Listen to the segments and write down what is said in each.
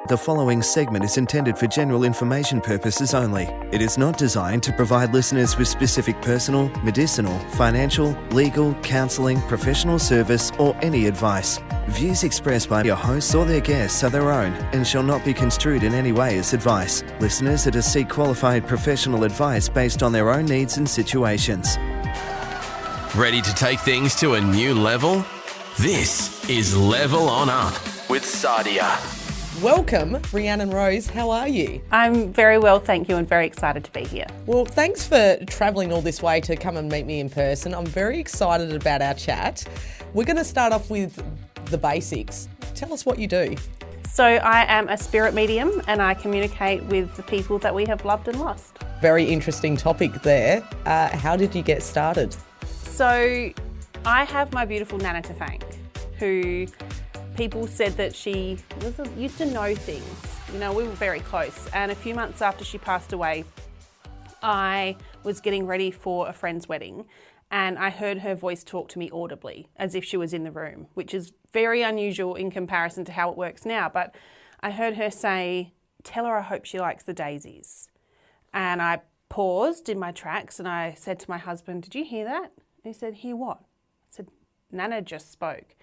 The following segment is intended for general information purposes only. It is not designed to provide listeners with specific personal, medicinal, financial, legal, counselling, professional service, or any advice. Views expressed by your hosts or their guests are their own and shall not be construed in any way as advice. Listeners are to seek qualified professional advice based on their own needs and situations. Ready to take things to a new level? This is Level On Up with Sadia. Welcome, Rhiannon-Rose. How are you? I'm very well, thank you, and very excited to be here. Well, thanks for travelling all this way to come and meet me in person. I'm very excited about our chat. We're going to start off with the basics. Tell us what you do. So I am a spirit medium and I communicate with the people that we have loved and lost. Very interesting topic there. How did you get started? So I have my beautiful Nana to thank, who people said that she used to know things. You know, we were very close. And a few months after she passed away, I was getting ready for a friend's wedding and I heard her voice talk to me audibly as if she was in the room, which is very unusual in comparison to how it works now. But I heard her say, "Tell her I hope she likes the daisies." And I paused in my tracks and I said to my husband, "Did you hear that?" And he said, "Hear what?" I said, "Nana just spoke."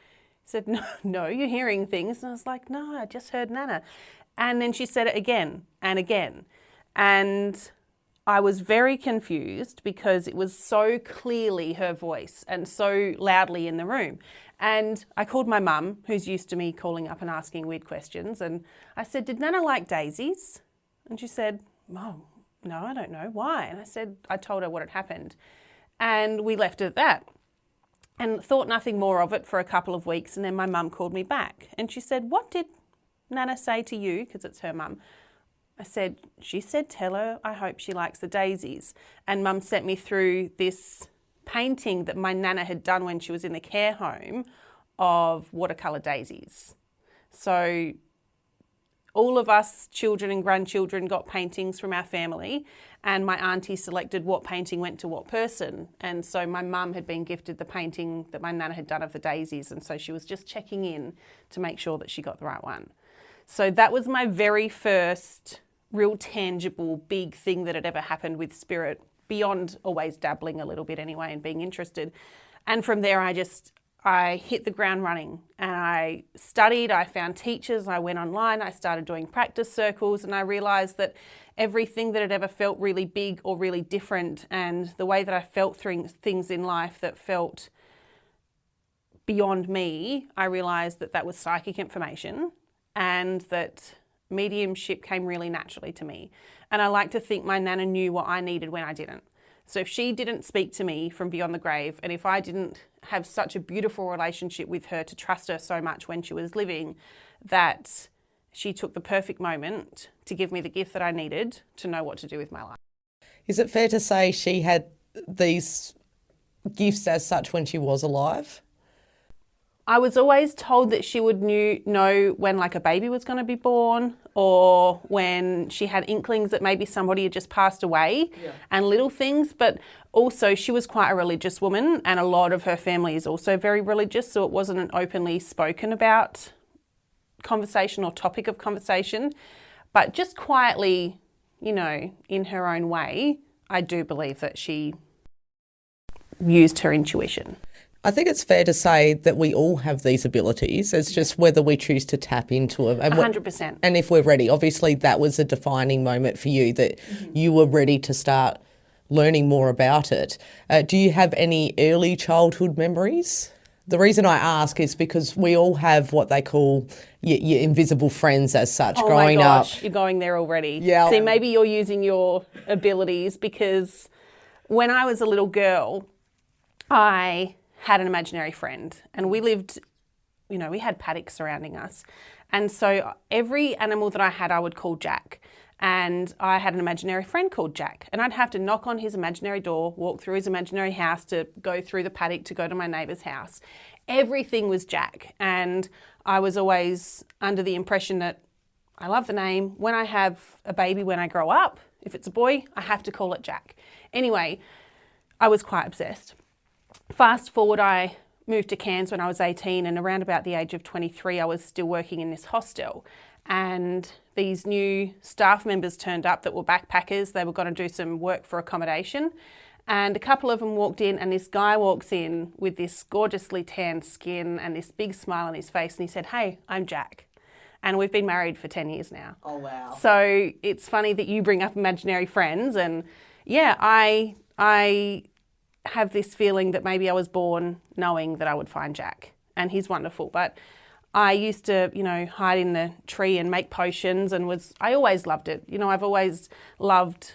He said, no, you're hearing things. And I was like, no, I just heard Nana. And then she said it again and again. And I was very confused because it was so clearly her voice and so loudly in the room. And I called my mum, who's used to me calling up and asking weird questions. And I said, "Did Nana like daisies?" And she said, "Mom, no, I don't know. Why?" And I told her what had happened. And we left it at that. And thought nothing more of it for a couple of weeks. And then my mum called me back and she said, "What did Nana say to you?" Because it's her mum. I said, "She said, tell her I hope she likes the daisies." And Mum sent me through this painting that my Nana had done when she was in the care home of watercolour daisies. So all of us children and grandchildren got paintings from our family, and my auntie selected what painting went to what person. And so my mum had been gifted the painting that my Nana had done of the daisies, and so she was just checking in to make sure that she got the right one. So that was my very first real tangible big thing that had ever happened with spirit, beyond always dabbling a little bit anyway and being interested. And from there I hit the ground running and I studied, I found teachers, I went online, I started doing practice circles, and I realised that everything that had ever felt really big or really different, and the way that I felt things in life that felt beyond me, I realised that that was psychic information and that mediumship came really naturally to me. And I like to think my Nana knew what I needed when I didn't. So if she didn't speak to me from beyond the grave, and if I didn't have such a beautiful relationship with her to trust her so much when she was living, that she took the perfect moment to give me the gift that I needed to know what to do with my life. Is it fair to say she had these gifts as such when she was alive? I was always told that she would know when like a baby was going to be born, or when she had inklings that maybe somebody had just passed away, and little things. But also she was quite a religious woman, and a lot of her family is also very religious, so it wasn't an openly spoken about conversation or topic of conversation. But just quietly, you know, in her own way, I do believe that she used her intuition. I think it's fair to say that we all have these abilities. It's just whether we choose to tap into them. 100%. And if we're ready. Obviously, that was a defining moment for you, that you were ready to start learning more about it. Do you have any early childhood memories? The reason I ask is because we all have what they call your invisible friends as such growing up. Oh my gosh, you're going there already. Yeah. See, maybe you're using your abilities, because when I was a little girl, I had an imaginary friend, and we lived, you know, we had paddocks surrounding us. And so every animal that I had, I would call Jack. And I had an imaginary friend called Jack, and I'd have to knock on his imaginary door, walk through his imaginary house to go through the paddock to go to my neighbour's house. Everything was Jack. And I was always under the impression that I love the name. When I have a baby, when I grow up, if it's a boy, I have to call it Jack. Anyway, I was quite obsessed. Fast forward, I moved to Cairns when I was 18, and around about the age of 23, I was still working in this hostel. And these new staff members turned up that were backpackers. They were going to do some work for accommodation. And a couple of them walked in, and this guy walks in with this gorgeously tanned skin and this big smile on his face. And he said, "Hey, I'm Jack. And we've been married for 10 years now." Oh, wow. So it's funny that you bring up imaginary friends. And yeah, I have this feeling that maybe I was born knowing that I would find Jack, and he's wonderful. But I used to, hide in the tree and make potions, and I always loved it. I've always loved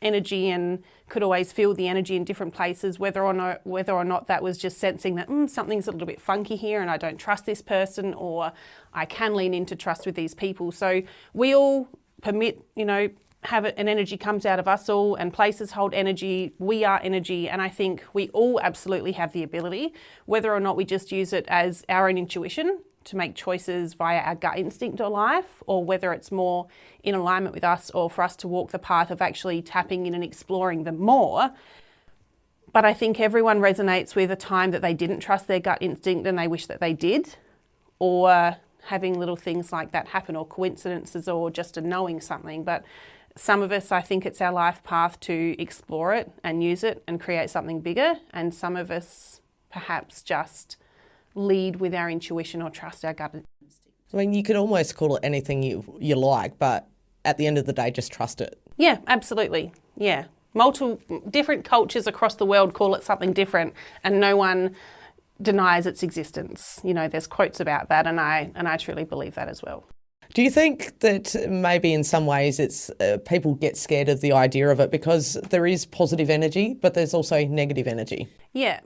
energy and could always feel the energy in different places, whether or not that was just sensing that something's a little bit funky here and I don't trust this person, or I can lean into trust with these people. So we all permit, have an energy comes out of us all, and places hold energy. We are energy, and I think we all absolutely have the ability, whether or not we just use it as our own intuition to make choices via our gut instinct or life, or whether it's more in alignment with us, or for us to walk the path of actually tapping in and exploring them more. But I think everyone resonates with a time that they didn't trust their gut instinct and they wish that they did, or having little things like that happen, or coincidences, or just a knowing something. But some of us, I think it's our life path to explore it and use it and create something bigger. And some of us perhaps just lead with our intuition or trust our gut instinct. I mean, you could almost call it anything you like, but at the end of the day, just trust it. Yeah, absolutely. Yeah. Multiple different cultures across the world call it something different, and no one denies its existence. There's quotes about that, and I truly believe that as well. Do you think that maybe in some ways it's people get scared of the idea of it because there is positive energy, but there's also negative energy? Yeah.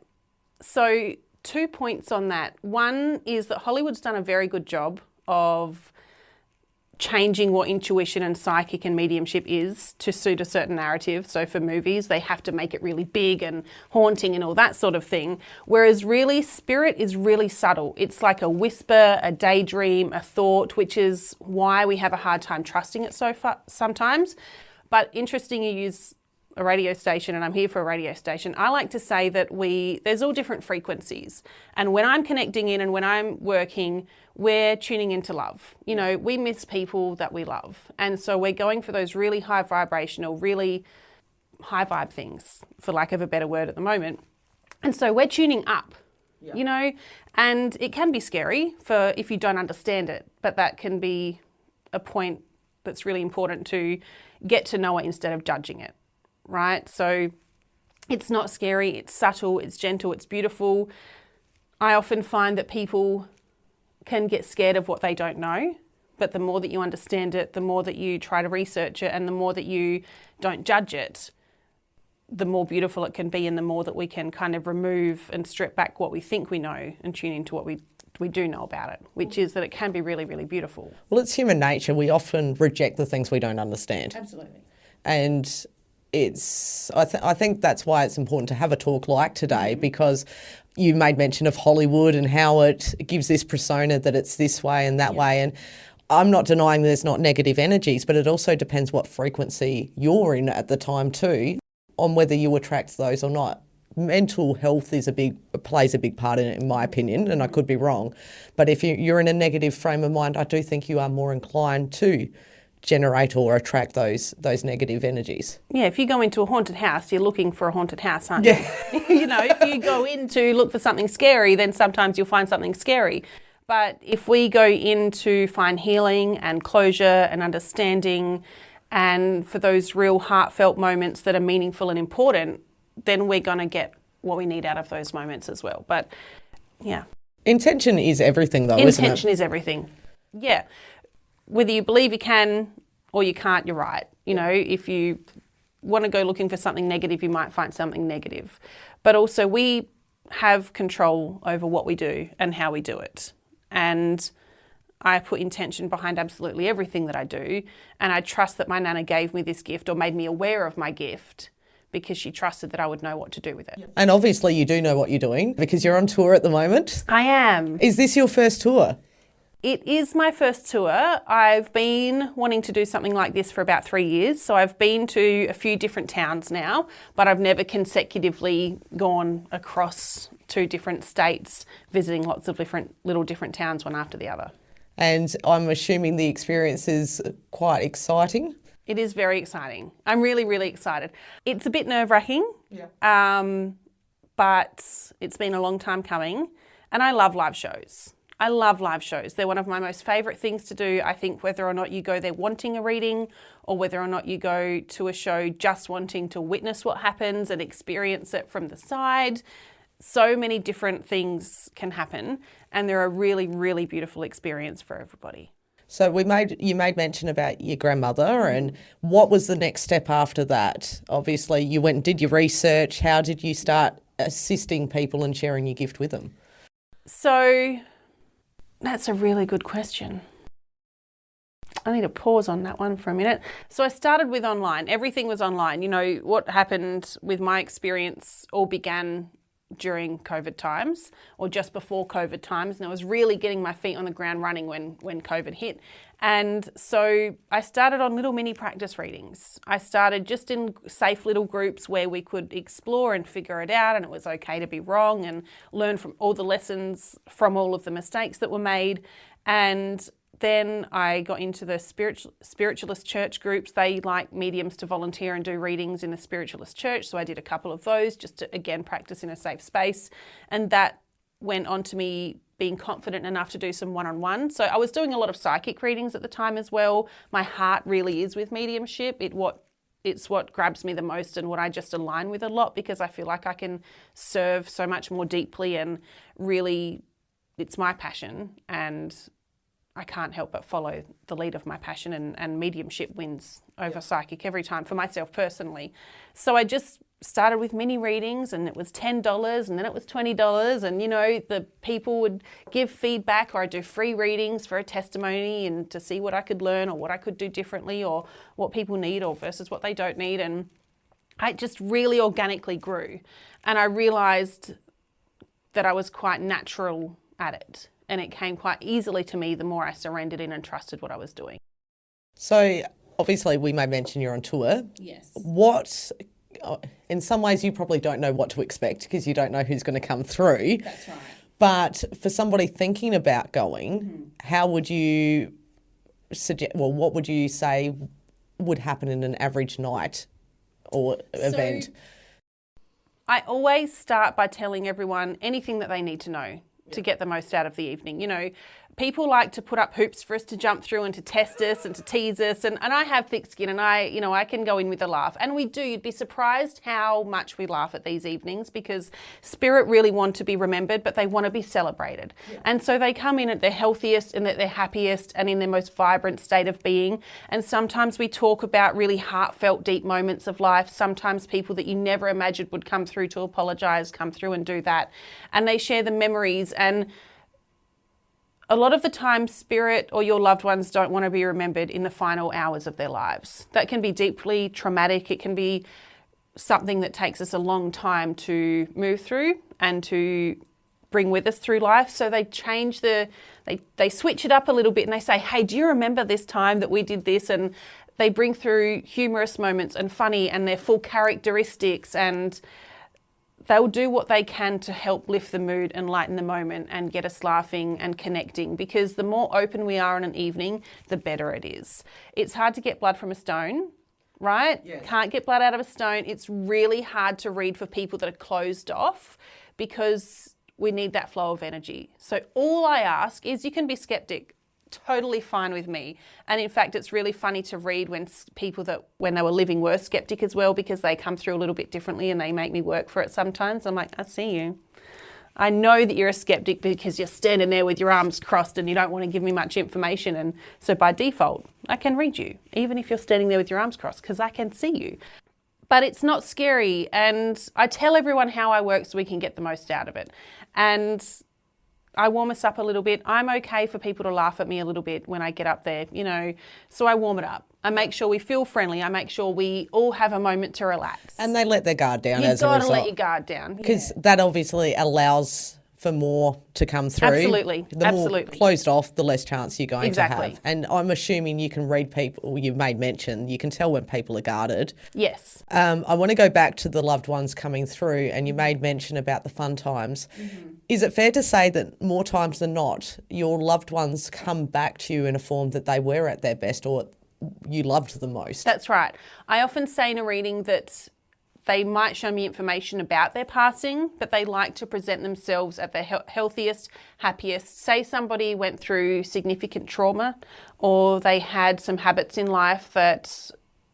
So 2 points on that. One is that Hollywood's done a very good job of changing what intuition and psychic and mediumship is to suit a certain narrative. So for movies, they have to make it really big and haunting and all that sort of thing. Whereas really, spirit is really subtle. It's like a whisper, a daydream, a thought, which is why we have a hard time trusting it so far sometimes. But interesting you use a radio station, and I'm here for a radio station. I like to say that there's all different frequencies. And when I'm connecting in and when I'm working, we're tuning into love. We miss people that we love. And so we're going for those really high vibrational, really high vibe things, for lack of a better word at the moment. And so we're tuning up, and it can be scary if you don't understand it, but that can be a point that's really important to get to know it instead of judging it. Right? So it's not scary, it's subtle, it's gentle, it's beautiful. I often find that people can get scared of what they don't know, but the more that you understand it, the more that you try to research it, and the more that you don't judge it, the more beautiful it can be, and the more that we can kind of remove and strip back what we think we know and tune into what we do know about it, which is that it can be really, really beautiful. Well, it's human nature. We often reject the things we don't understand. Absolutely. And I think that's why it's important to have a talk like today, because you made mention of Hollywood and how it gives this persona that it's this way and that way. And I'm not denying there's not negative energies, but it also depends what frequency you're in at the time too, on whether you attract those or not. Mental health plays a big part in it, in my opinion, and I could be wrong. But if you're in a negative frame of mind, I do think you are more inclined to generate or attract those negative energies. Yeah, if you go into a haunted house, you're looking for a haunted house, aren't you? If you go in to look for something scary, then sometimes you'll find something scary. But if we go in to find healing and closure and understanding, and for those real heartfelt moments that are meaningful and important, then we're going to get what we need out of those moments as well. But yeah. Intention is everything though, isn't it? Intention is everything. Yeah. Whether you believe you can or you can't, you're right. If you want to go looking for something negative, you might find something negative. But also we have control over what we do and how we do it. And I put intention behind absolutely everything that I do. And I trust that my Nana gave me this gift, or made me aware of my gift, because she trusted that I would know what to do with it. And obviously you do know what you're doing, because you're on tour at the moment. I am. Is this your first tour? It is my first tour. I've been wanting to do something like this for about 3 years. So I've been to a few different towns now, but I've never consecutively gone across 2 different states, visiting lots of different towns one after the other. And I'm assuming the experience is quite exciting. It is very exciting. I'm really, really excited. It's a bit nerve-wracking, but it's been a long time coming, and I love live shows. I love live shows. They're one of my most favourite things to do. I think whether or not you go there wanting a reading or whether or not you go to a show just wanting to witness what happens and experience it from the side, so many different things can happen, and they're a really, really beautiful experience for everybody. So you made mention about your grandmother, and what was the next step after that? Obviously, you went and did your research. How did you start assisting people and sharing your gift with them? So that's a really good question. I need to pause on that one for a minute. So I started with online. Everything was online. You know, what happened with my experience all began during COVID times or just before COVID times, and I was really getting my feet on the ground running when COVID hit. And so I started on little mini practice readings. I started just in safe little groups where we could explore and figure it out, and it was okay to be wrong and learn from all the lessons from all of the mistakes that were made. And then I got into the spiritualist church groups. They like mediums to volunteer and do readings in the spiritualist church. So I did a couple of those just to, again, practice in a safe space. And that went on to me being confident enough to do some one-on-one. So I was doing a lot of psychic readings at the time as well. My heart really is with mediumship. It's what grabs me the most and what I just align with a lot, because I feel like I can serve so much more deeply, and really it's my passion, and I can't help but follow the lead of my passion, and mediumship wins over psychic every time for myself personally. So I just started with mini readings, and it was $10 and then it was $20, and you know, the people would give feedback, or I'd do free readings for a testimony and to see what I could learn or what I could do differently or what people need or versus what they don't need. And I just really organically grew, and I realised that I was quite natural at it. And it came quite easily to me the more I surrendered in and trusted what I was doing. So obviously we may mention you're on tour. Yes. What, in some ways you probably don't know what to expect because you don't know who's going to come through. That's right. But for somebody thinking about going, how would you suggest, well, what would you say would happen in an average night or event? I always start by telling everyone anything that they need to know to get the most out of the evening. You know, people like to put up hoops for us to jump through and to test us and to tease us. And I have thick skin, and I can go in with a laugh. And we do. You'd be surprised how much we laugh at these evenings, because spirit really want to be remembered, but they want to be celebrated. Yeah. And so they come in at their healthiest and at their happiest and in their most vibrant state of being. And sometimes we talk about really heartfelt, deep moments of life. Sometimes people that you never imagined would come through to apologise, come through and do that. And they share the memories. And a lot of the time, spirit or your loved ones don't want to be remembered in the final hours of their lives. That can be deeply traumatic. It can be something that takes us a long time to move through and to bring with us through life. So they change they switch it up a little bit, and they say, hey, do you remember this time that we did this? And they bring through humorous moments and funny and their full characteristics, and they'll do what they can to help lift the mood and lighten the moment and get us laughing and connecting, because the more open we are in an evening, the better it is. It's hard to get blood from a stone, right? Yes. Can't get blood out of a stone. It's really hard to read for people that are closed off, because we need that flow of energy. So all I ask is, you can be skeptic. Totally fine with me. And in fact, it's really funny to read when people that when they were living were skeptic as well, because they come through a little bit differently and they make me work for it sometimes. I'm like, I see you. I know that you're a skeptic because you're standing there with your arms crossed and you don't want to give me much information. And so by default, I can read you, even if you're standing there with your arms crossed, because I can see you. But it's not scary. And I tell everyone how I work so we can get the most out of it. And I warm us up a little bit. I'm okay for people to laugh at me a little bit when I get up there, you know, so I warm it up. I make sure we feel friendly. I make sure we all have a moment to relax. And they let their guard down as a result. You've got to let your guard down. Because that obviously allows for more to come through. Absolutely. The more closed off, the less chance you're going to have. And I'm assuming you can read people, you made mention, you can tell when people are guarded. Yes. I want to go back to the loved ones coming through, and you made mention about the fun times. Is it fair to say that more times than not, your loved ones come back to you in a form that they were at their best or you loved the most? That's right. I often say in a reading that they might show me information about their passing, but they like to present themselves at their healthiest, happiest. Say somebody went through significant trauma, or they had some habits in life that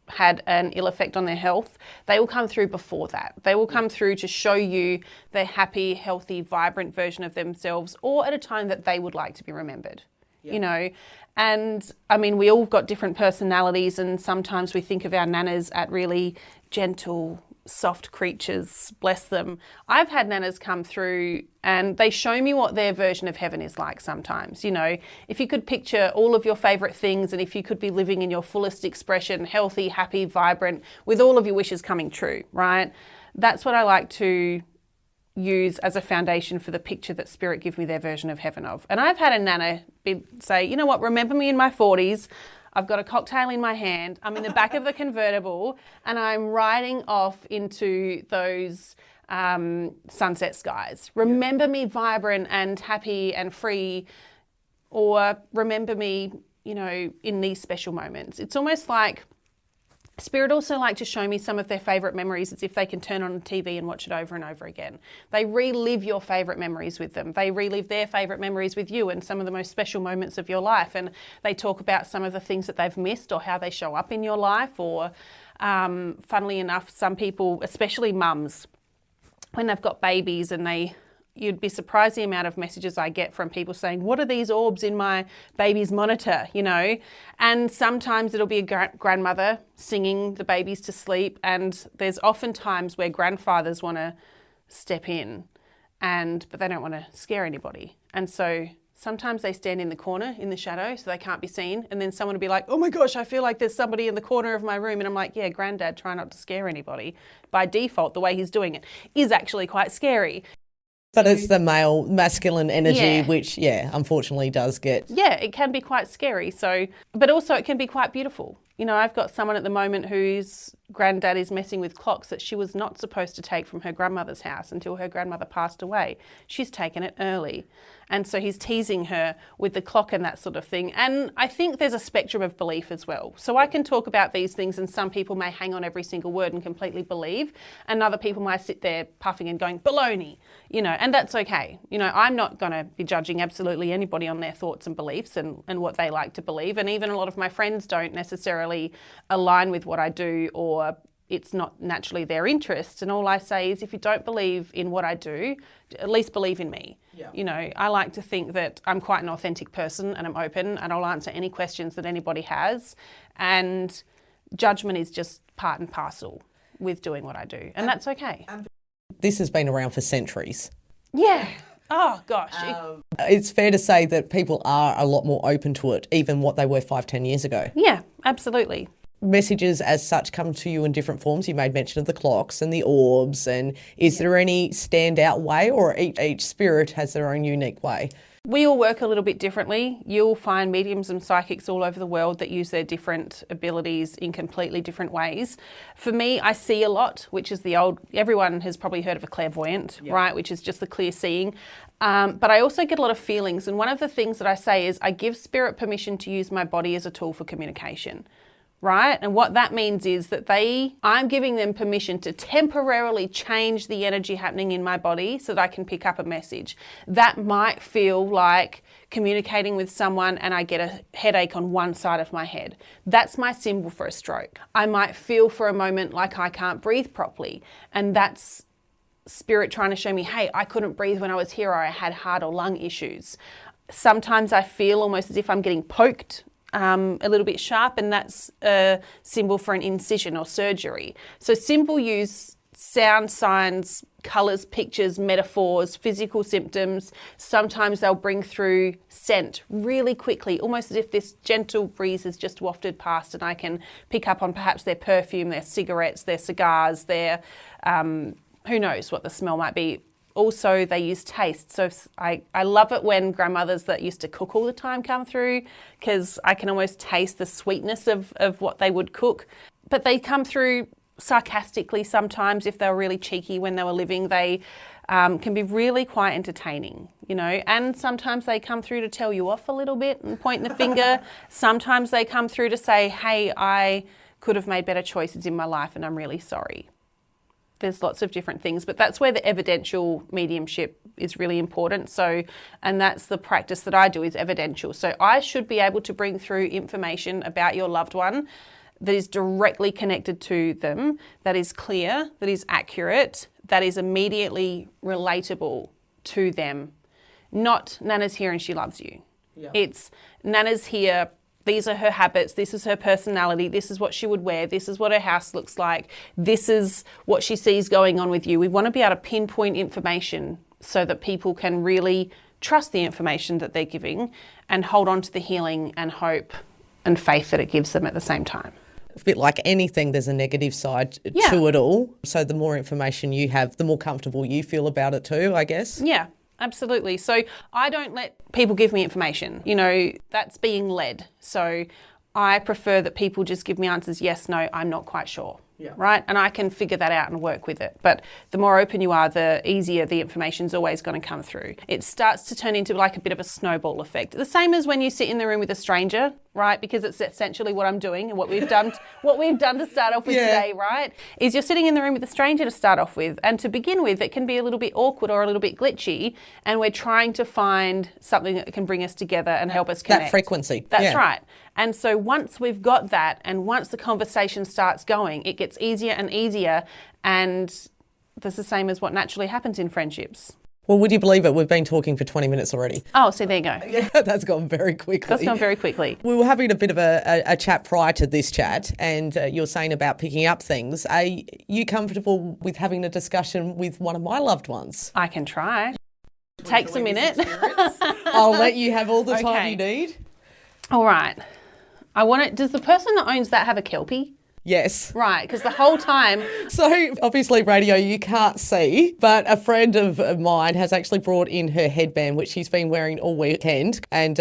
had an ill effect on their health. They will come through before that. They will come through to show you their happy, healthy, vibrant version of themselves, or at a time that they would like to be remembered. You know, and I mean, we all got different personalities, and sometimes we think of our nanas at really gentle, soft creatures, bless them. I've had nanas come through and they show me what their version of heaven is like sometimes. You know, if you could picture all of your favourite things, and if you could be living in your fullest expression, healthy, happy, vibrant, with all of your wishes coming true, right? That's what I like to use as a foundation for the picture that Spirit give me their version of heaven of. And I've had a nana say, you know what, remember me in my 40s. I've got a cocktail in my hand. I'm in the back of the convertible and I'm riding off into those sunset skies. Remember me vibrant and happy and free, or remember me, you know, in these special moments. It's almost like Spirit also like to show me some of their favourite memories as if they can turn on the TV and watch it over and over again. They relive your favourite memories with them. They relive their favourite memories with you and some of the most special moments of your life. And they talk about some of the things that they've missed or how they show up in your life. Or, funnily enough, some people, especially mums, when they've got babies and you'd be surprised the amount of messages I get from people saying, what are these orbs in my baby's monitor, you know? And sometimes it'll be a grandmother singing the babies to sleep, and there's often times where grandfathers want to step in, but they don't want to scare anybody. And so sometimes they stand in the corner in the shadow so they can't be seen, and then someone will be like, oh my gosh, I feel like there's somebody in the corner of my room. And I'm like, yeah, Granddad, try not to scare anybody. By default, the way he's doing it is actually quite scary. But it's the masculine energy, which, unfortunately does get... Yeah, it can be quite scary. So, but also it can be quite beautiful. You know, I've got someone at the moment whose granddad is messing with clocks that she was not supposed to take from her grandmother's house until her grandmother passed away. She's taken it early. And so he's teasing her with the clock and that sort of thing. And I think there's a spectrum of belief as well. So I can talk about these things and some people may hang on every single word and completely believe. And other people might sit there puffing and going, baloney, you know, and that's okay. You know, I'm not going to be judging absolutely anybody on their thoughts and beliefs and what they like to believe. And even a lot of my friends don't necessarily align with what I do, or it's not naturally their interest. And all I say is, if you don't believe in what I do, at least believe in me. Yeah. You know, I like to think that I'm quite an authentic person and I'm open and I'll answer any questions that anybody has. And judgment is just part and parcel with doing what I do. And that's okay. This has been around for centuries. Yeah. Oh, gosh. It's fair to say that people are a lot more open to it, even what they were 5-10 years ago. Yeah, absolutely. Messages as such come to you in different forms. You made mention of the clocks and the orbs. And is there any standout way, or each spirit has their own unique way? We all work a little bit differently. You'll find mediums and psychics all over the world that use their different abilities in completely different ways. For me, I see a lot, which is everyone has probably heard of a clairvoyant, right? Which is just the clear seeing. But I also get a lot of feelings. And one of the things that I say is I give spirit permission to use my body as a tool for communication. Right? And what that means is that I'm giving them permission to temporarily change the energy happening in my body so that I can pick up a message. That might feel like communicating with someone and I get a headache on one side of my head. That's my symbol for a stroke. I might feel for a moment like I can't breathe properly, and that's spirit trying to show me, hey, I couldn't breathe when I was here, or I had heart or lung issues. Sometimes I feel almost as if I'm getting poked a little bit sharp, and that's a symbol for an incision or surgery. So symbol use sound, signs, colours, pictures, metaphors, physical symptoms. Sometimes they'll bring through scent really quickly, almost as if this gentle breeze has just wafted past and I can pick up on perhaps their perfume, their cigarettes, their cigars, their, who knows what the smell might be. Also, they use taste. So I love it when grandmothers that used to cook all the time come through, because I can almost taste the sweetness of what they would cook. But they come through sarcastically sometimes. If they were really cheeky when they were living, they can be really quite entertaining, you know. And sometimes they come through to tell you off a little bit and point the finger. Sometimes they come through to say, hey, I could have made better choices in my life and I'm really sorry. There's lots of different things, but that's where the evidential mediumship is really important. So, and that's the practice that I do, is evidential. So I should be able to bring through information about your loved one that is directly connected to them, that is clear, that is accurate, that is immediately relatable to them. Not Nana's here and she loves you. Yeah. It's Nana's here, these are her habits, this is her personality, this is what she would wear, this is what her house looks like, this is what she sees going on with you. We want to be able to pinpoint information so that people can really trust the information that they're giving and hold on to the healing and hope and faith that it gives them at the same time. A bit like anything, there's a negative side to it all. So the more information you have, the more comfortable you feel about it too, I guess. Yeah. Absolutely. So I don't let people give me information. You know, that's being led. So I prefer that people just give me answers, yes, no, I'm not quite sure. Yeah. Right? And I can figure that out and work with it. But the more open you are, the easier the information's always going to come through. It starts to turn into like a bit of a snowball effect. The same as when you sit in the room with a stranger, right? Because it's essentially what I'm doing and what we've done to start off with today, right? Is you're sitting in the room with a stranger to start off with. And to begin with, it can be a little bit awkward or a little bit glitchy. And we're trying to find something that can bring us together and help us connect. That frequency. That's right. And so once we've got that and once the conversation starts going, it gets easier and easier. And that's the same as what naturally happens in friendships. Well, would you believe it? We've been talking for 20 minutes already. Oh, so there you go. Yeah, that's gone very quickly. That's gone very quickly. We were having a bit of a chat prior to this chat, and you're saying about picking up things. Are you comfortable with having a discussion with one of my loved ones? I can try. Takes a minute. I'll let you have all the time you need. All right. Does the person that owns that have a Kelpie? Yes. Right, because the whole time... So, obviously, radio you can't see, but a friend of mine has actually brought in her headband, which she's been wearing all weekend, and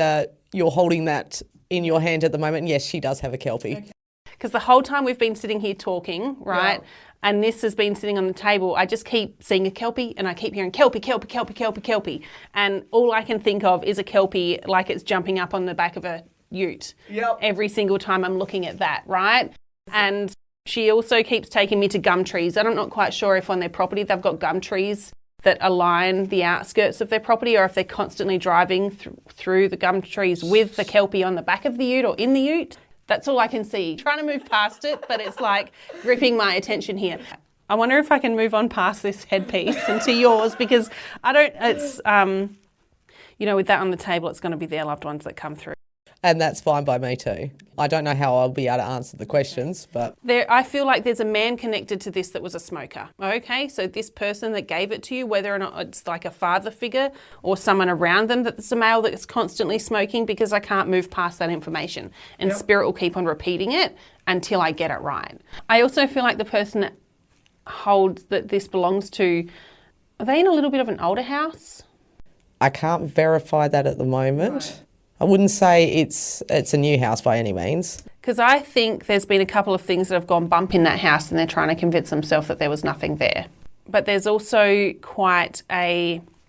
you're holding that in your hand at the moment. And yes, she does have a Kelpie. Because the whole time we've been sitting here talking, right, and this has been sitting on the table, I just keep seeing a Kelpie, and I keep hearing Kelpie, Kelpie, Kelpie, Kelpie, Kelpie. And all I can think of is a Kelpie like it's jumping up on the back of a ute. Yep. Every single time I'm looking at that, right? And she also keeps taking me to gum trees. I'm not quite sure if on their property they've got gum trees that align the outskirts of their property, or if they're constantly driving through the gum trees with the Kelpie on the back of the ute or in the ute. That's all I can see. Trying to move past it, but it's like gripping my attention here. I wonder if I can move on past this headpiece and to yours, because it's, you know, with that on the table, it's going to be their loved ones that come through. And that's fine by me too. I don't know how I'll be able to answer the questions, but... I feel like there's a man connected to this that was a smoker. Okay, so this person that gave it to you, whether or not it's like a father figure or someone around them that's a male that's constantly smoking, because I can't move past that information. And Spirit will keep on repeating it until I get it right. I also feel like the person that holds that this belongs to, are they in a little bit of an older house? I can't verify that at the moment. Right. I wouldn't say it's a new house by any means. Because I think there's been a couple of things that have gone bump in that house and they're trying to convince themselves that there was nothing there. But there's also quite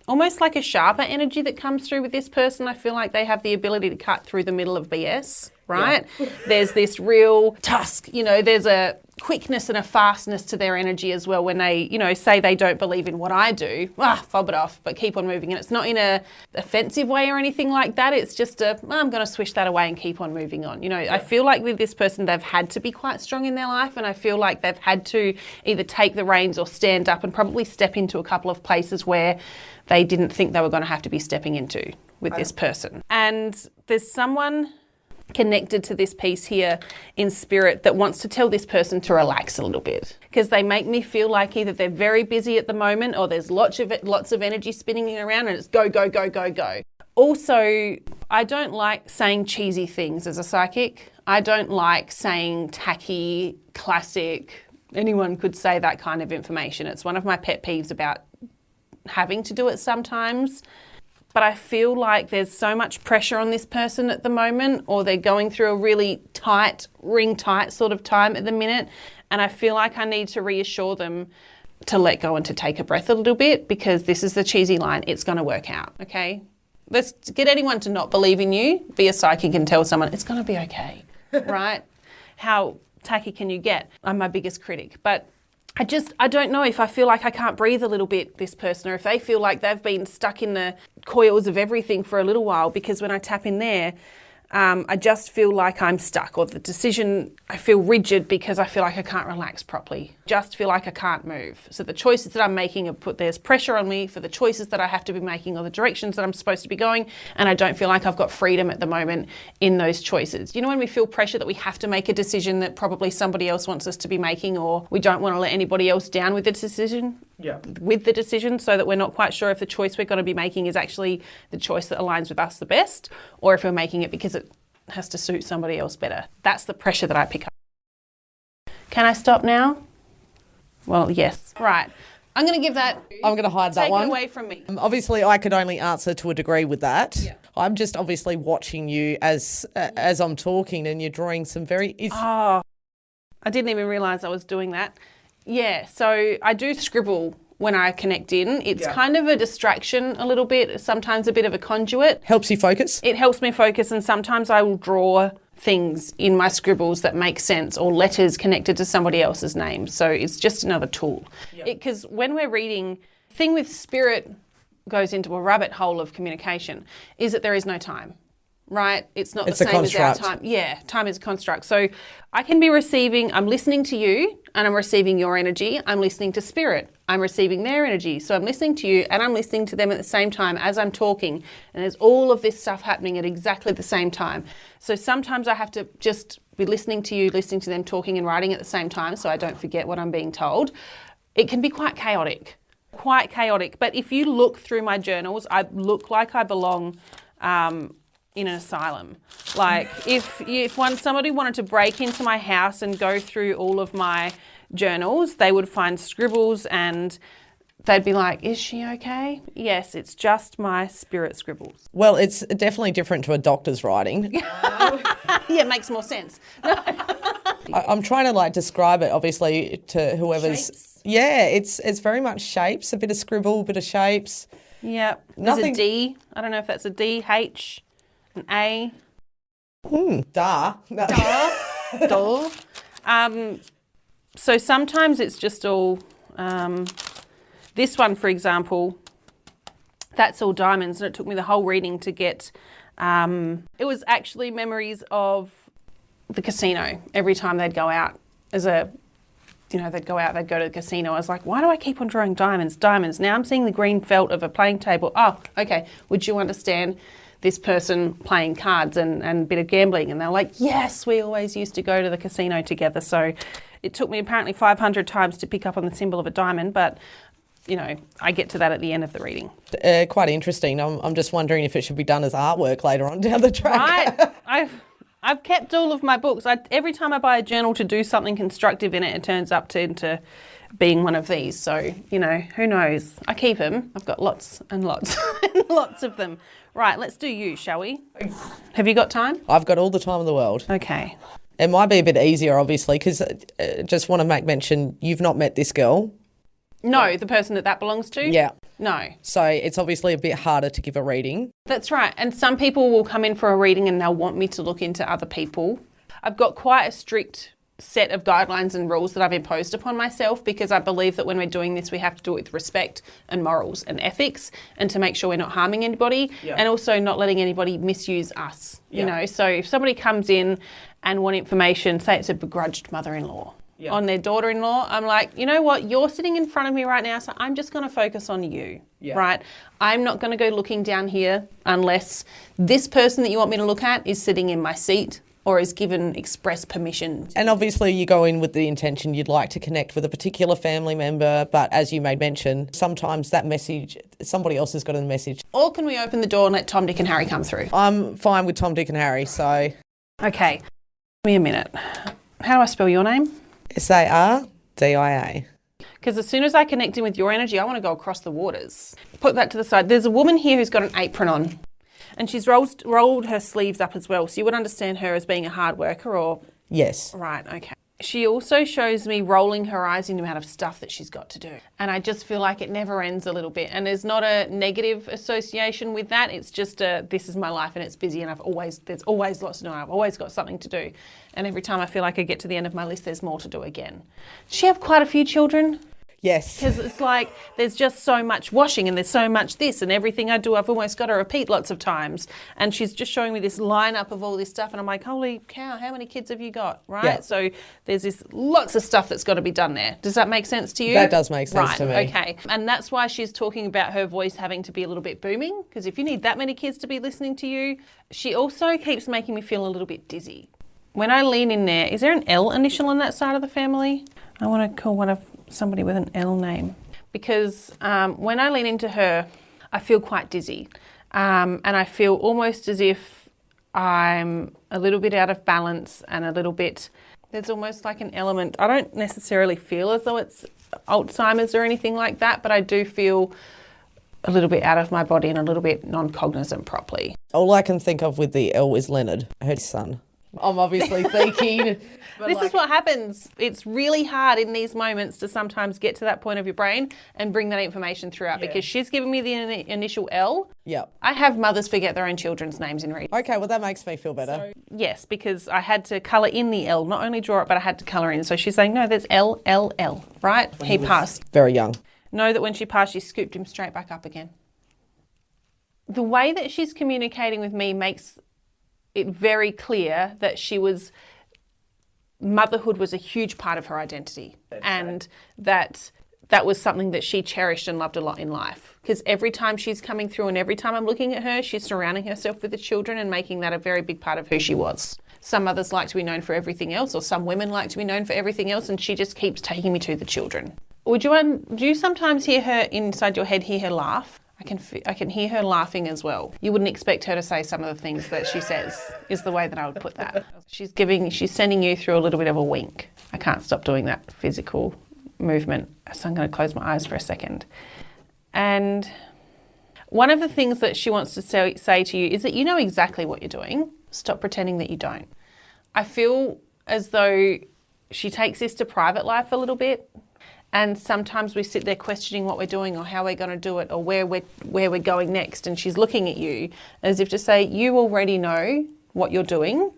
almost like a sharper energy that comes through with this person. I feel like they have the ability to cut through the middle of BS, right? Yeah. There's this real tusk, you know, there's a quickness and a fastness to their energy as well when they, you know, say they don't believe in what I do. Fob it off, but keep on moving. And it's not in a offensive way or anything like that. It's just I'm going to swish that away and keep on moving on. You know, I feel like with this person, they've had to be quite strong in their life, and I feel like they've had to either take the reins or stand up and probably step into a couple of places where they didn't think they were going to have to be stepping into with this person. And there's someone connected to this piece here in spirit that wants to tell this person to relax a little bit, because they make me feel like either they're very busy at the moment or there's lots of energy spinning around and it's go, go, go, go, go. Also, I don't like saying cheesy things as a psychic. I don't like saying tacky, classic, anyone could say that kind of information. It's one of my pet peeves about having to do it sometimes. But I feel like there's so much pressure on this person at the moment, or they're going through a really tight, ring tight sort of time at the minute. And I feel like I need to reassure them to let go and to take a breath a little bit, because this is the cheesy line. It's going to work out. Okay. Let's get anyone to not believe in you. Be a psychic and tell someone it's going to be okay. Right? How tacky can you get? I'm my biggest critic. But I don't know if I feel like I can't breathe a little bit, this person, or if they feel like they've been stuck in the coils of everything for a little while, because when I tap in there, I just feel like I'm stuck, or the decision, I feel rigid because I feel like I can't relax properly. Just feel like I can't move. So the choices that I'm making there's pressure on me for the choices that I have to be making, or the directions that I'm supposed to be going, and I don't feel like I've got freedom at the moment in those choices. You know, when we feel pressure that we have to make a decision that probably somebody else wants us to be making, or we don't want to let anybody else down with the decision? Yeah. With the decision, so that we're not quite sure if the choice we're going to be making is actually the choice that aligns with us the best, or if we're making it because it has to suit somebody else better. That's the pressure that I pick up. Can I stop now? Well, yes. Right. I'm going to give that. I'm going to hide that one. Take it away from me. Obviously, I could only answer to a degree with that. Yeah. I'm just obviously watching you as I'm talking, and you're drawing some very... I didn't even realise I was doing that. Yeah, so I do scribble when I connect in. It's kind of a distraction a little bit, sometimes a bit of a conduit. Helps you focus? It helps me focus, and sometimes I will draw things in my scribbles that make sense, or letters connected to somebody else's name. So it's just another tool. Because when we're reading, the thing with spirit goes into a rabbit hole of communication is that there is no time. Right? It's not the same as our time. Yeah, time is a construct. So I can be I'm listening to you and I'm receiving your energy. I'm listening to spirit. I'm receiving their energy. So I'm listening to you and I'm listening to them at the same time as I'm talking. And there's all of this stuff happening at exactly the same time. So sometimes I have to just be listening to you, listening to them talking and writing at the same time, so I don't forget what I'm being told. It can be quite chaotic. But if you look through my journals, I look like I belong in an asylum. Like if somebody wanted to break into my house and go through all of my journals, they would find scribbles and they'd be like, is she okay? Yes, it's just my spirit scribbles. Well, it's definitely different to a doctor's writing. Yeah, it makes more sense. I'm trying to describe it obviously to whoever's... Shapes. Yeah, it's very much shapes, a bit of scribble, a bit of shapes. Yeah, there's a D. I don't know if that's a D, H, an A. Da. Duh. So sometimes it's just all, this one, for example, that's all diamonds, and it took me the whole reading to get, it was actually memories of the casino. Every time they'd go out they'd go to the casino. I was like, why do I keep on drawing diamonds? Now I'm seeing the green felt of a playing table. Oh, okay. Would you understand this person playing cards and a bit of gambling? And they're like, yes, we always used to go to the casino together. So it took me apparently 500 times to pick up on the symbol of a diamond, but I get to that at the end of the reading. Quite interesting. I'm just wondering if it should be done as artwork later on down the track. Right. I've kept all of my books. Every time I buy a journal to do something constructive in it, it turns up into being one of these. So, who knows? I keep them. I've got lots and lots and lots of them. Right, let's do you, shall we? Have you got time? I've got all the time in the world. Okay. It might be a bit easier, obviously, because just want to make mention, you've not met this girl. No, the person that belongs to? Yeah. No. So it's obviously a bit harder to give a reading. That's right. And some people will come in for a reading and they'll want me to look into other people. I've got quite a strict set of guidelines and rules that I've imposed upon myself, because I believe that when we're doing this, we have to do it with respect and morals and ethics, and to make sure we're not harming anybody, and also not letting anybody misuse us. You know, so if somebody comes in and want information, say it's a begrudged mother-in-law on their daughter-in-law, I'm like, you know what, you're sitting in front of me right now, so I'm just going to focus on you, right? I'm not going to go looking down here unless this person that you want me to look at is sitting in my seat or is given express permission. And obviously you go in with the intention you'd like to connect with a particular family member, but as you made mention, sometimes that message, somebody else has got a message. Or can we open the door and let Tom, Dick and Harry come through? I'm fine with Tom, Dick and Harry, so... Okay, give me a minute. How do I spell your name? Sardia. Because as soon as I connect in with your energy, I want to go across the waters. Put that to the side. There's a woman here who's got an apron on, and she's rolled her sleeves up as well. So you would understand her as being a hard worker, or... Yes. Right, okay. She also shows me rolling her eyes in the amount of stuff that she's got to do. And I just feel like it never ends a little bit. And there's not a negative association with that. It's just this is my life and it's busy and there's always lots to do. I've always got something to do. And every time I feel like I get to the end of my list, there's more to do again. Does she have quite a few children? Yes. Because it's like there's just so much washing and there's so much this, and everything I do I've almost got to repeat lots of times. And she's just showing me this lineup of all this stuff and I'm like, holy cow, how many kids have you got, right? Yeah. So there's this lots of stuff that's got to be done there. Does that make sense to you? That does make sense to me. Right, okay. And that's why she's talking about her voice having to be a little bit booming, because if you need that many kids to be listening to you, she also keeps making me feel a little bit dizzy. When I lean in there, is there an L initial on that side of the family? I want to call somebody with an L name, because when I lean into her, I feel quite dizzy, and I feel almost as if I'm a little bit out of balance and a little bit, there's almost like an element, I don't necessarily feel as though it's Alzheimer's or anything like that, but I do feel a little bit out of my body and a little bit non-cognizant properly. All I can think of with the L is Leonard, her son. I'm obviously thinking... This is what happens. It's really hard in these moments to sometimes get to that point of your brain and bring that information throughout, because she's giving me the initial L. Yep. I have mothers forget their own children's names in reading. Okay, well, that makes me feel better. So, yes, because I had to colour in the L, not only draw it, but I had to colour in. So she's saying, no, there's L, L, L, right? He passed. Very young. Know that when she passed, she scooped him straight back up again. The way that she's communicating with me makes it very clear that motherhood was a huge part of her identity. And that was something that she cherished and loved a lot in life. Because every time she's coming through and every time I'm looking at her, she's surrounding herself with the children and making that a very big part of who she was. Some mothers like to be known for everything else, or some women like to be known for everything else, and she just keeps taking me to the children. Do you sometimes hear her inside your head, hear her laugh? I can hear her laughing as well. You wouldn't expect her to say some of the things that she says, is the way that I would put that. She's sending you through a little bit of a wink. I can't stop doing that physical movement, so I'm going to close my eyes for a second. And one of the things that she wants to say to you is that you know exactly what you're doing. Stop pretending that you don't. I feel as though she takes this to private life a little bit. And sometimes we sit there questioning what we're doing or how we're going to do it or where we're going next. And she's looking at you as if to say, you already know what you're doing,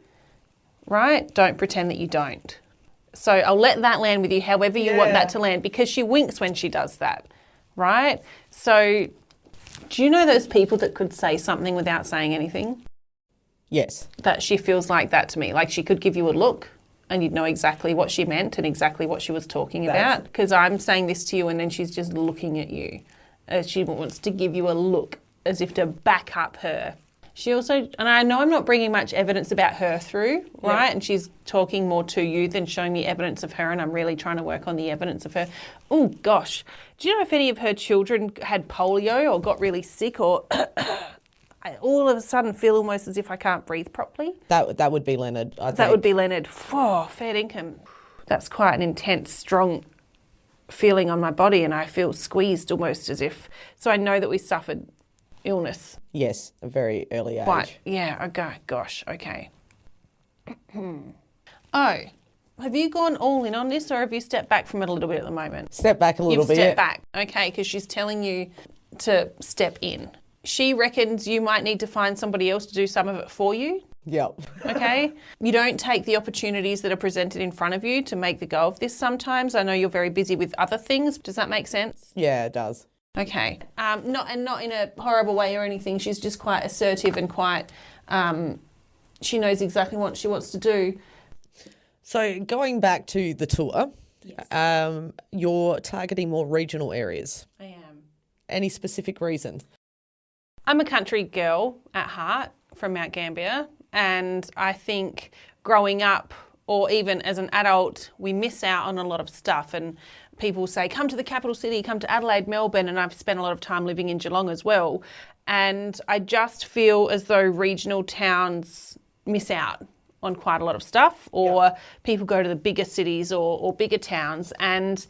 right? Don't pretend that you don't. So I'll let that land with you however you want that to land, because she winks when she does that, right? So do you know those people that could say something without saying anything? Yes. That she feels like that to me. Like she could give you a look and you'd know exactly what she meant and exactly what she was talking about. Because I'm saying this to you and then she's just looking at you. She wants to give you a look as if to back up her. She also, and I know I'm not bringing much evidence about her through, right? And she's talking more to you than showing me evidence of her, and I'm really trying to work on the evidence of her. Oh gosh, do you know if any of her children had polio or got really sick, or I all of a sudden feel almost as if I can't breathe properly? That would be Leonard, I think. That would be Leonard. Oh, fair income. That's quite an intense, strong feeling on my body, and I feel squeezed almost as if, so I know that we suffered illness. Yes, a very early age. Right, yeah, okay, gosh, okay. Oh, have you gone all in on this, or have you stepped back from it a little bit at the moment? Step back a little bit. You've stepped back, okay, because she's telling you to step in. She reckons you might need to find somebody else to do some of it for you. Yep. Okay? You don't take the opportunities that are presented in front of you to make the go of this sometimes. I know you're very busy with other things. Does that make sense? Yeah, it does. Okay. Not in a horrible way or anything. She's just quite assertive and quite, she knows exactly what she wants to do. So going back to the tour, yes. You're targeting more regional areas. I am. Any specific reason? I'm a country girl at heart from Mount Gambier, and I think growing up or even as an adult, we miss out on a lot of stuff, and people say, come to the capital city, come to Adelaide, Melbourne, and I've spent a lot of time living in Geelong as well. And I just feel as though regional towns miss out on quite a lot of stuff, or people go to the bigger cities or bigger towns. And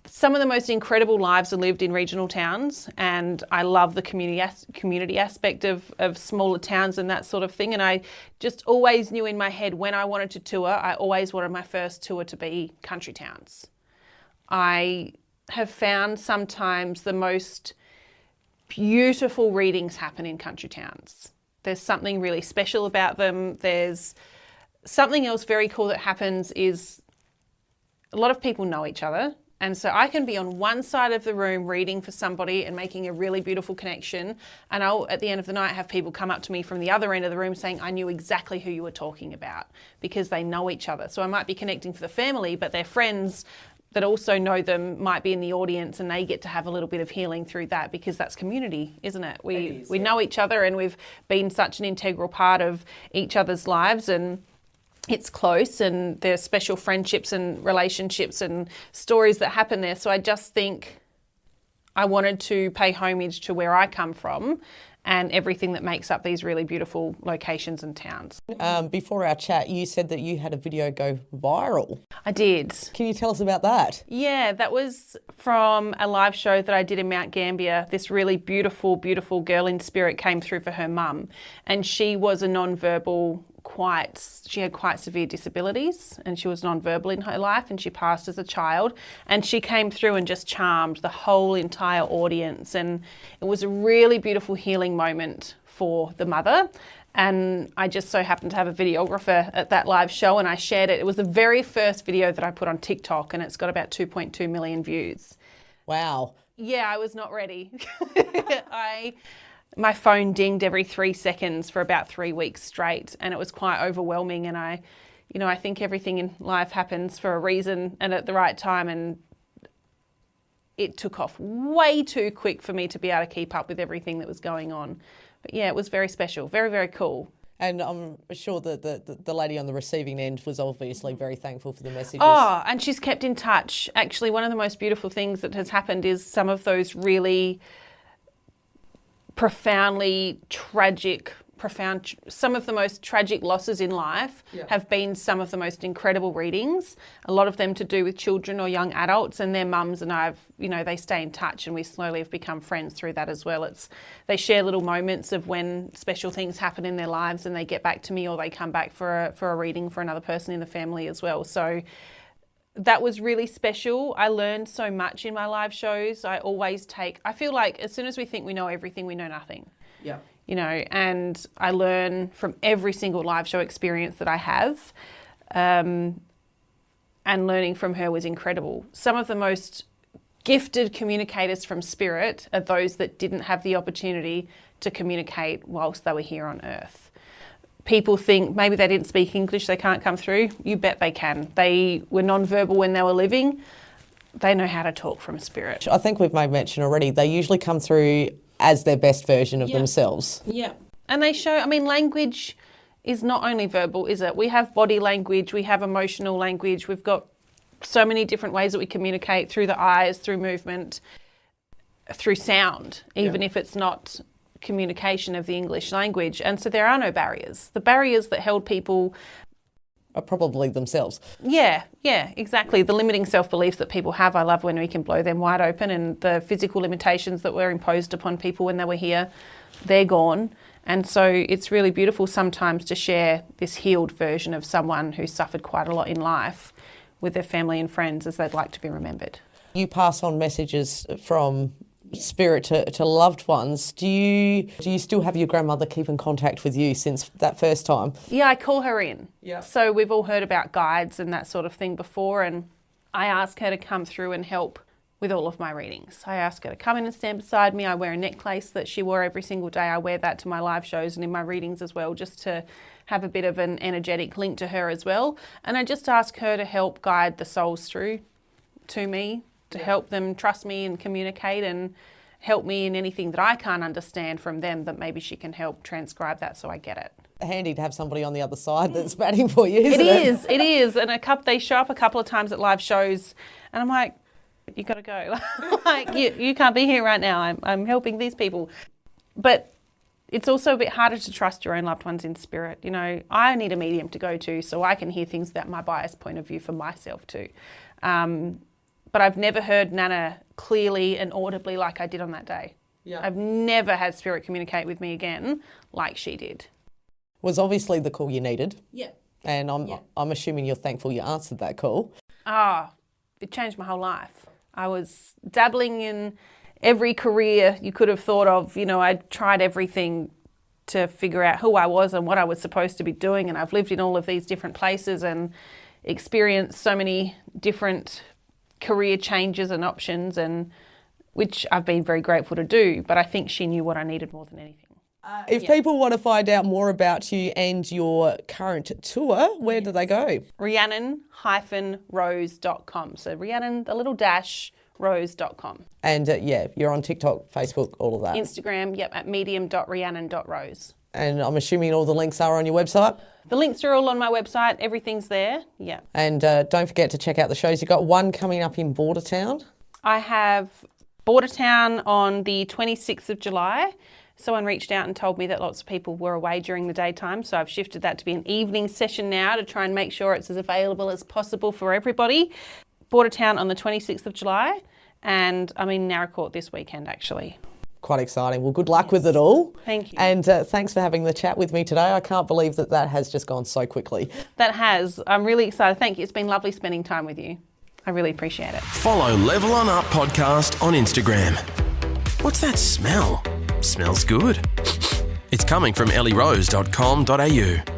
some of the most incredible lives are lived in regional towns, and I love the community aspect of smaller towns and that sort of thing. And I just always knew in my head when I wanted to tour, I always wanted my first tour to be country towns. I have found sometimes the most beautiful readings happen in country towns. There's something really special about them. There's something else very cool that happens is a lot of people know each other. And so I can be on one side of the room reading for somebody and making a really beautiful connection. And I'll, at the end of the night, have people come up to me from the other end of the room saying, I knew exactly who you were talking about, because they know each other. So I might be connecting for the family, but their friends that also know them might be in the audience, and they get to have a little bit of healing through that, because that's community, isn't it? We know each other, and we've been such an integral part of each other's lives, and it's close, and there's special friendships and relationships and stories that happen there. So I just think I wanted to pay homage to where I come from and everything that makes up these really beautiful locations and towns. Before our chat, you said that you had a video go viral. I did. Can you tell us about that? Yeah, that was from a live show that I did in Mount Gambier. This really beautiful, beautiful girl in spirit came through for her mum, and she was a non-verbal, she had quite severe disabilities, and she was non-verbal in her life, and she passed as a child, and she came through and just charmed the whole entire audience, and it was a really beautiful healing moment for the mother. And I just so happened to have a videographer at that live show, and I shared it. It was the very first video that I put on TikTok, and it's got about 2.2 million views. Wow. Yeah, I was not ready. My phone dinged every 3 seconds for about 3 weeks straight, and it was quite overwhelming. And I think everything in life happens for a reason and at the right time, and it took off way too quick for me to be able to keep up with everything that was going on. But yeah, it was very special, very, very cool. And I'm sure that the lady on the receiving end was obviously very thankful for the messages. Oh, and she's kept in touch. Actually, one of the most beautiful things that has happened is some of those really profoundly tragic, some of the most tragic losses in life have been some of the most incredible readings, a lot of them to do with children or young adults, and their mums and they stay in touch, and we slowly have become friends through that as well. They share little moments of when special things happen in their lives, and they get back to me, or they come back for a reading for another person in the family as well. So that was really special. I learned so much in my live shows. I feel like as soon as we think we know everything, we know nothing. Yeah. And I learn from every single live show experience that I have. And learning from her was incredible. Some of the most gifted communicators from spirit are those that didn't have the opportunity to communicate whilst they were here on earth. People think maybe they didn't speak English, they can't come through. You bet they can. They were non-verbal when they were living. They know how to talk from spirit. I think we've made mention already, they usually come through as their best version of themselves. Yeah. And they show, language is not only verbal, is it? We have body language, we have emotional language, we've got so many different ways that we communicate through the eyes, through movement, through sound, even if it's not communication of the English language. And so there are no barriers. The barriers that held people are probably themselves. Yeah, exactly. The limiting self-beliefs that people have, I love when we can blow them wide open, and the physical limitations that were imposed upon people when they were here, they're gone. And so it's really beautiful sometimes to share this healed version of someone who suffered quite a lot in life with their family and friends, as they'd like to be remembered. You pass on messages from spirit to loved ones. Do you still have your grandmother keep in contact with you since that first time? Yeah, I call her in. Yeah. So we've all heard about guides and that sort of thing before, and I ask her to come through and help with all of my readings. I ask her to come in and stand beside me. I wear a necklace that she wore every single day. I wear that to my live shows and in my readings as well, just to have a bit of an energetic link to her as well. And I just ask her to help guide the souls through to me, to help them trust me and communicate, and help me in anything that I can't understand from them, that maybe she can help transcribe that so I get it. Handy to have somebody on the other side that's batting for you, isn't it? It is. And they show up a couple of times at live shows, and I'm like, you got to go. Like, you can't be here right now. I'm helping these people. But it's also a bit harder to trust your own loved ones in spirit. I need a medium to go to so I can hear things without my biased point of view for myself too. but I've never heard Nana clearly and audibly like I did on that day. Yeah. I've never had Spirit communicate with me again like she did. Was obviously the call you needed. Yeah. And I'm assuming you're thankful you answered that call. It changed my whole life. I was dabbling in every career you could have thought of. You know, I tried everything to figure out who I was and what I was supposed to be doing, and I've lived in all of these different places and experienced so many different career changes and options, and which I've been very grateful to do, but I think she knew what I needed more than anything. If people want to find out more about you and your current tour, where do they go? Rhiannon-Rose.com. So Rhiannon, the little dash, rose.com. And you're on TikTok, Facebook, all of that. Instagram, at medium.rhiannon.rose. And I'm assuming all the links are on your website? The links are all on my website. Everything's there, yeah. And don't forget to check out the shows. You've got one coming up in Bordertown. I have Bordertown on the 26th of July. Someone reached out and told me that lots of people were away during the daytime, so I've shifted that to be an evening session now to try and make sure it's as available as possible for everybody. Bordertown on the 26th of July, and I'm in Narracourt this weekend actually. Quite exciting. Well, good luck with it all. Thank you. And thanks for having the chat with me today. I can't believe that has just gone so quickly. That has. I'm really excited. Thank you. It's been lovely spending time with you. I really appreciate it. Follow Level On Up Podcast on Instagram. What's that smell? Smells good. It's coming from ellierose.com.au.